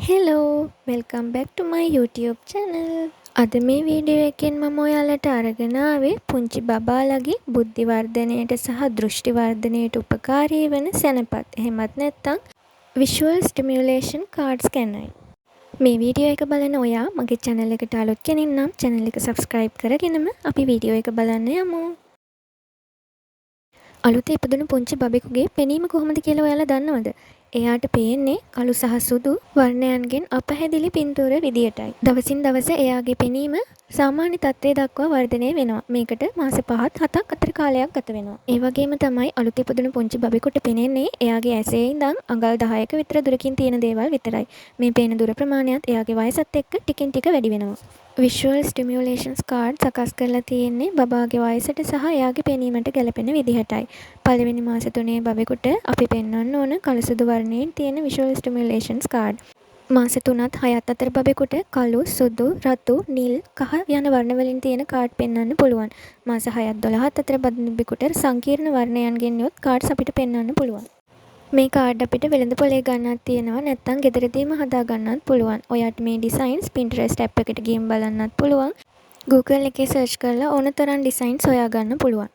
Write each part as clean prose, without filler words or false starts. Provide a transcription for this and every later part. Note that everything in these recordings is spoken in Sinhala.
හෙලෝ වෙල්කම් බැක් ටු මයි YouTube channel. අද මේ වීඩියෝ එකෙන් මම ඔයාලට අරගෙන ආවේ පුංචි බබාලගේ බුද්ධි වර්ධනයට සහ දෘෂ්ටි වර්ධනයට උපකාරී වෙන සැනපත්. එහෙමත් නැත්නම් visual stimulation cards ගැනයි. මේ වීඩියෝ එක බලන ඔයා මගේ channel එකට අලුත් කෙනෙක් නම් channel එක subscribe කරගෙනම අපි වීඩියෝ එක බලන්න යමු. අලුතෙන් ඉපදුණු පුංචි බබෙකුගේ පෙනීම කොහොමද කියලා ඔයාලා දන්නවද? එයාට පේන්නේ කළු සහ සුදු වර්ණයන්ගෙන් අපැහැදිලි පින්තූර විදියටයි. දවසින් දවස එයාගේ පෙනීම සාමාන්‍ය තත්ත්වයට දක්වා වර්ධනය වෙනවා. මේකට මාස 5ක් 7ක් අතර කාලයක් ගත වෙනවා. ඒ වගේම තමයි අලුතෙන් ඉපදුණු පුංචි බබෙකුට පෙනෙන්නේ එයාගේ ඇසේ ඉඳන් අඟල් 10ක විතර දුරකින් තියෙන දේවල් විතරයි. මේ පේන දුර ප්‍රමාණයත් එයාගේ වයසත් එක්ක ටිකින් ටික වැඩි වෙනවා. visual stimulations card සකස් කරලා තියෙන්නේ බබාගේ වයසට සහ එයාගේ පෙනීමට ගැලපෙන විදිහටයි. පළවෙනි මාස 3 බබෙකුට අපි පෙන්වන්න ඕන කළු සුදු වර්ණයෙන් තියෙන visual stimulations card. මාස 3ත් 6ත් අතර බබෙකුට කළු, සුදු, රතු, නිල්, කහ යන වර්ණ වලින් තියෙන කාඩ් පෙන්වන්න පුළුවන්. මාස 6ත් 12ත් අතර බබෙකුට සංකීර්ණ වර්ණයන්ගෙන් යුත් කාඩ්ස් අපිට පෙන්වන්න පුළුවන්. මේ කාඩ් අපිට වෙළඳ පොලේ ගන්නත් තියෙනවා නැත්නම් ගෙදරදීම හදා ගන්නත් පුළුවන්. ඔයාට මේ ඩිසයින්ස් Pinterest app එකට ගිහින් බලන්නත් පුළුවන්. Google එකේ search කරලා ඕන තරම් ඩිසයින්ස් හොයා ගන්න පුළුවන්.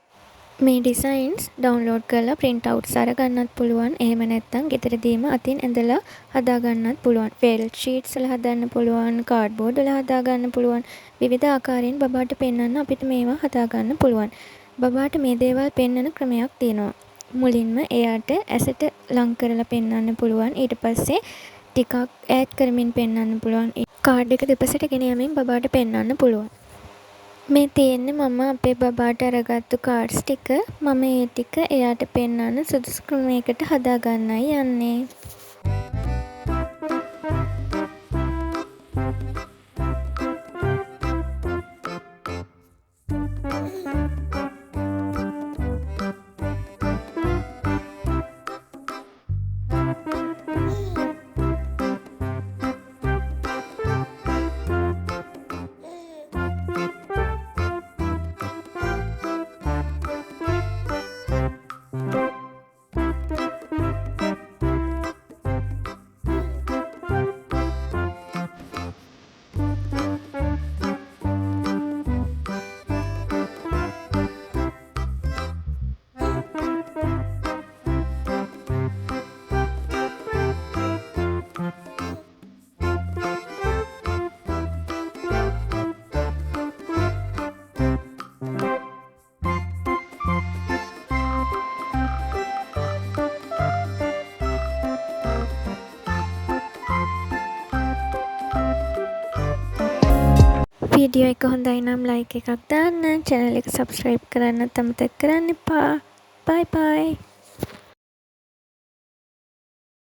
මේ ඩිසයින්ස් ඩවුන්ලෝඩ් කරලා print outs අරගන්නත් පුළුවන්. එහෙම නැත්නම් ගෙදරදීම අතින් ඇඳලා හදා ගන්නත් පුළුවන්. felt sheets වල හදන්න පුළුවන්, cardboard වල හදා ගන්න පුළුවන්. විවිධ ආකාරයෙන් බබාට පෙන්වන්න අපිට මේවා හදා ගන්න පුළුවන්. බබාට මේ දේවල් පෙන්වන ක්‍රමයක් තියෙනවා. මුලින්ම එයාට ඇසට ලං කරලා පෙන්වන්න පුළුවන්. ඊට පස්සේ ටිකක් ඈඩ් කරමින් පෙන්වන්න පුළුවන්. කාඩ් එක දෙපසට ගෙන යමින් බබාට පෙන්වන්න පුළුවන්. මේ තියෙන්නේ මම අපේ බබාට අරගත්තු කාඩ්ස් ටික. මම ඒ ටික එයාට පෙන්වන්න සුදුසු ක්‍රමයකට හදා ගන්නයි යන්නේ. වීඩියෝ එක හොඳයි නම් like එකක් දාන්න, channel එක subscribe කරන්නත් අමතක කරන්න එපා. bye bye.